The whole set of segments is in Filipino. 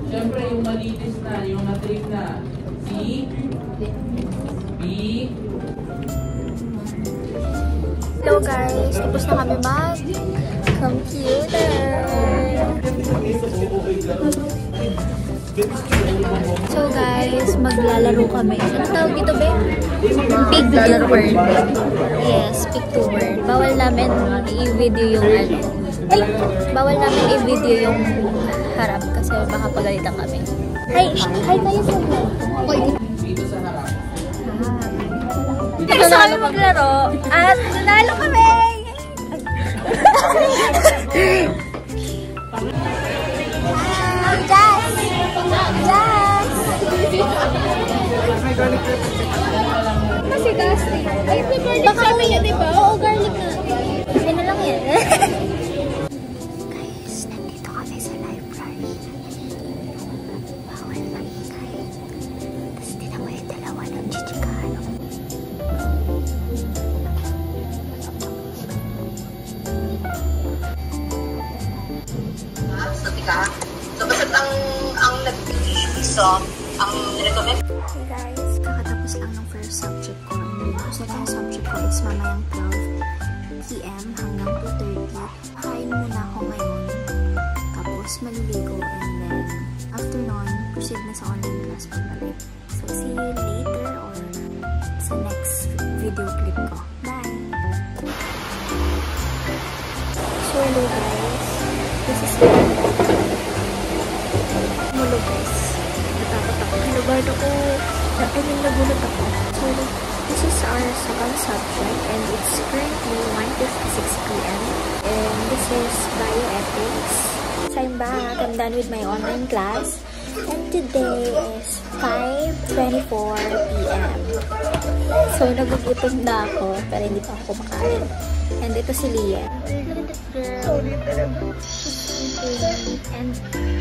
Siyempre, yung malitis na, yung na-trip na. C, B. Hello guys, tapos na kami mag-computer. So guys, maglalaro kami. Ano tawag dito, babe? Pick to word. Yes, pick to word. Bawal namin i-video yung ano. Ay, bawal namin i-video yung harap kasi baka pagalitan kami. Hi tayo sa vlog. Dito sa harap. Gusto kami maglaro at nanalo kami! Jazz! Jazz! Kasi Dusty. Ay, may garlic sa amin yan, diba? Oo, garlic na. Ano lang yan? Guys, nandito kami sa library. Bawal maingay. Tapos tinan mo yung dalawa ng chichikano. So, basta ang nag-iso, ang recommend. Hey guys, kakatapos lang ng first subject ko. Second subject ko is mamayang 12 PM hanggang 2:30. Kain muna ako ngayon. Tapos maliligo and then after nun, proceed na sa online class pagbalik. So, see you later or sa next video clip ko. Bye! So, hello guys. This is Hello guys. Natakot ako. Nalubar ako. Nagulat ako. So, this is our second subject and it's currently 1:56 PM. And this is bioethics. So, I'm back. I'm done with my online class. And today is 5:24 PM. So, nagugutom na ako pero hindi pa ako kumakain. And ito si Lian. Look at this girl. And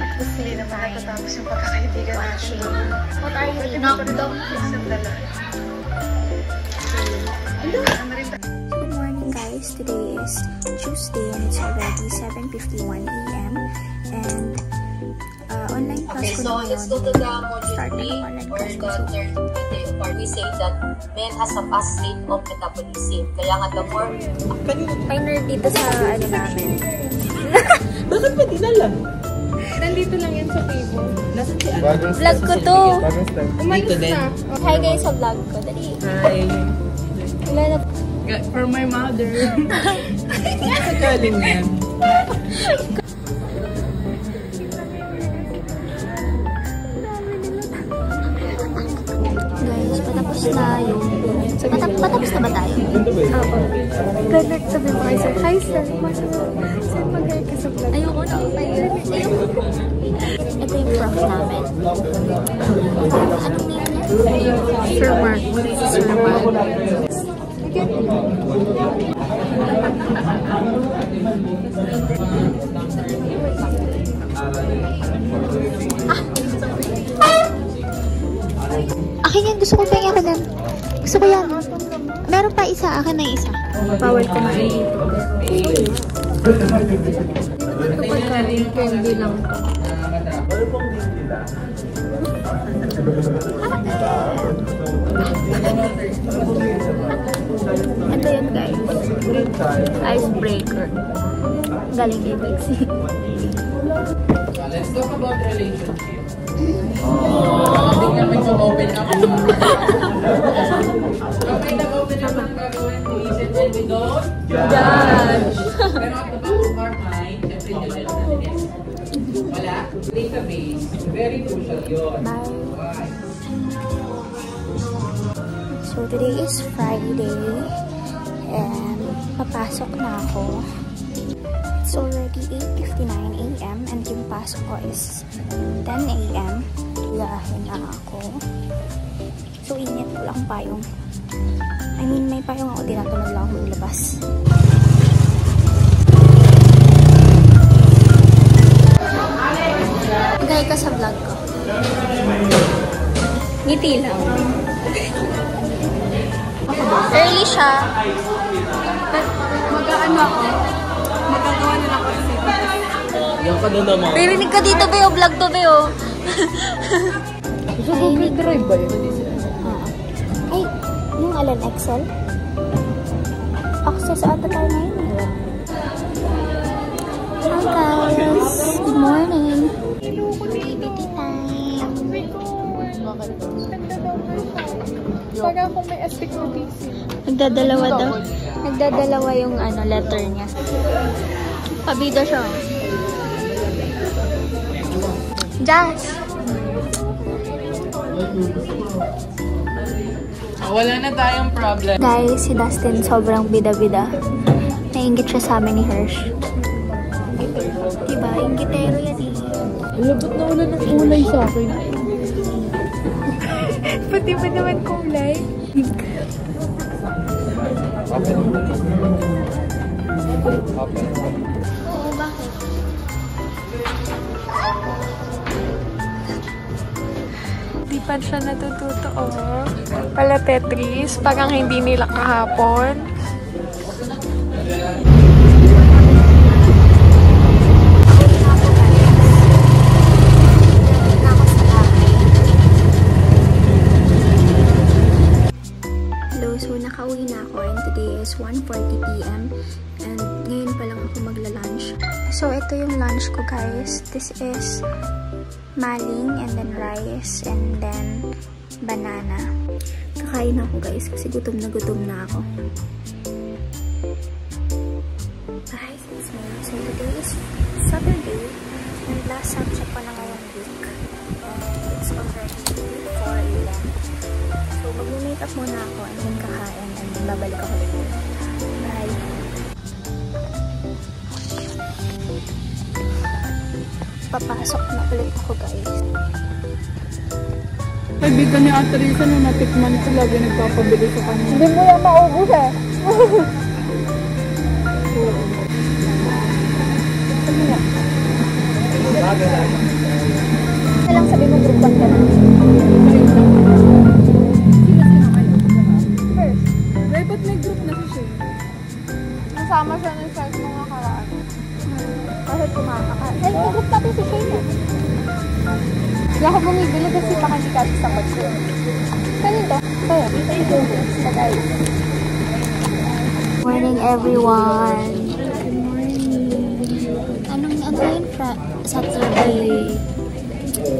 at the same time, yung pagkakaibigan watching. What are you eating? Knockdown. Good morning guys. Today is Tuesday and it's already 7:51 AM. And online class ko na let's go to the start na module online 3 or class ko. the third part. We say that men has a fast rate of metabolism. Kaya nga the more... May nerd dito sa ano namin. Bakit ba dinala? Nandito lang yan sa table. Nasaan si Ana? Vlog ko to. Umalis Dito din. na. Hi guys sa vlog ko. Dali. Hi. Wala na. For my mother. Nasa galing yan. Guys, patapos na yung... Patapos na ba tayo? Opo. Ganag sabi mo kayo, hi sir, saan mag-air ka sa vlog? Ayoko na. Ayoko. Ito yung prof namin. Anong name niya? Sir Mark. Sir Mark. Akin yan. Gusto ko pa ako din. Gusto ko yan. Meron pa isa. Akin na isa. Bawal kumain dito. Ito pagkain candy lang to. Ito yun guys. Icebreaker. Galing kay Bixie. Let's talk about relationship. Hindi kami open up. Okay, nag-open up ang gagawin. Listen and we don't judge. Pero at the back of our mind, syempre nyo na natin. Wala? Database. Very crucial yun. Bye. So today is Friday and papasok na ako. It's already 8:59 AM and yung pasok ko is 10 AM. Lahin na ako. So init ko lang payong. I mean may payong ako, tinatunod lang ako maglabas. Gaya ka sa vlog ko. Ngiti lang. Early siya. Mag-ano ako? Magagawa nila ako kasi. Yung ka na naman. Ririnig ka dito, Beo. Vlog to, Beo. Sa Google Drive ba yun? Ay, yung Alan Excel? Access ata tayo ngayon. Hi guys! Good morning! Activity time! Parang kung may astig na PC. Nagdadalawa daw. Nagdadalawa yung letter niya. Pabida siya. Jazz! Wala na tayong problem. Guys, si Dustin sobrang bida-bida. Nainggit siya sa amin ni Hirsch. Diba? Inggitero yan eh. Labot na wala ng kulay sa akin. Pati ba naman kulay? Oo, bakit? Di pa siya natututo, oh. Pala Tetris, parang hindi nila kahapon. Hello, so nakauwi na ako and today is 1:40 PM and ngayon pa lang ako magla-lunch. So ito yung lunch ko guys. This is maling and then rice and then banana. Kakain ako guys kasi gutom na ako. Guys, it's me. So today is Saturday and last subject ko na ngayong week. It's already 4 AM. So mag-makeup muna ako and then kakain and then babalik ako later. Bye! Papasok na ulit ako guys. Kaibigan ni Ate Risa na natikman ko, lagi nagpapabili sa kanya. Hindi mo yan maubos eh. Alang sabi mo group 1 ka na. First, ba't may group na si Shane? Nasama siya ng size mga nakaraan. Kasi kumakakaan. Ay, may group natin si Shane eh. Hindi ako bumibili kasi baka hindi kasi sa kotse. Kanito? Kaya, sa guys. Morning everyone! Good morning! Anong yun? Saturday.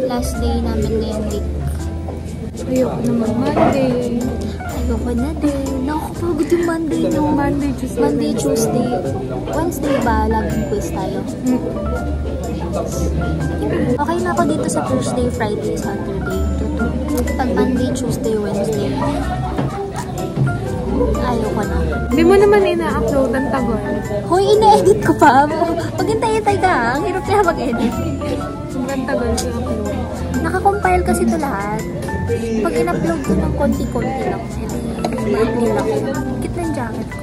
Last day namin ngayong week. Ayoko naman Monday. Ayoko na din. Nakakapagod yung Monday no? Monday, Tuesday. Monday, Tuesday. Wednesday ba? Laging quiz tayo. Okay na ako dito sa Thursday, Friday, Saturday. Pag Monday, Tuesday, Wednesday. Ayoko na. Hindi mo naman ina-upload ang tagon. Hoy, ina-edit ko pa. Maghintay-hintay ka. Ang hirap kaya mag-edit. Sobrang tagal ko upload. Nakakompile kasi ito lahat. Pag in-upload ko ng konti-konti lang, edi ma-upload ako. Kit ng jacket ko.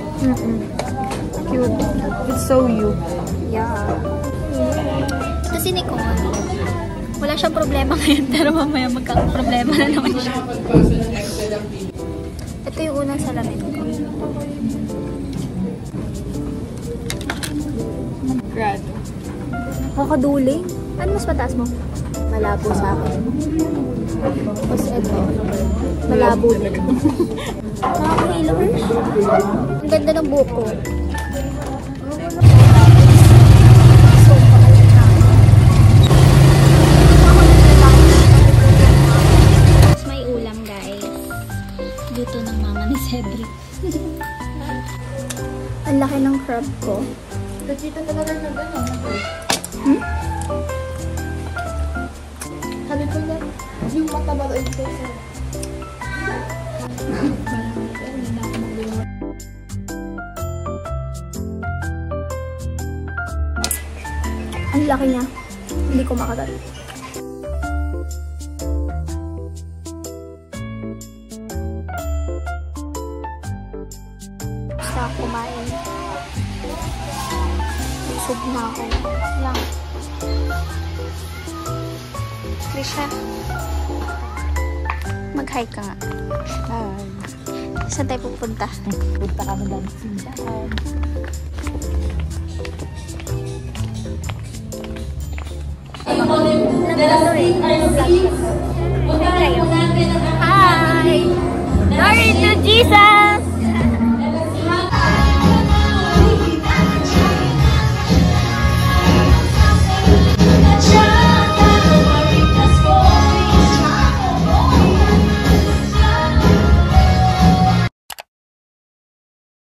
Cute. It's so you. Yeah. Ito si Nicole. Wala siyang problema ngayon, pero mamaya magkakaproblema na naman siya. Ito yung unang salamin ko. Grad. Kakaduling. Ano mas mataas mo? Malabo sa akin. Tapos ito. Malabo din. Nakakahilo. Ang ganda ng buhok ko. Tapos may ulam guys. Dito ng mama ni Cedric. Ang laki ng crab ko. Dito talaga na gano'n. Sabi ko na, yung mataba doon ito sa... Ang laki niya. Hindi ko makagat. Basta kumain. Busog na ako. Lang. Trisha. Mag-hi ka nga. Hi. Saan tayo pupunta? Punta kami lang sa simbahan. ano eh, vlog.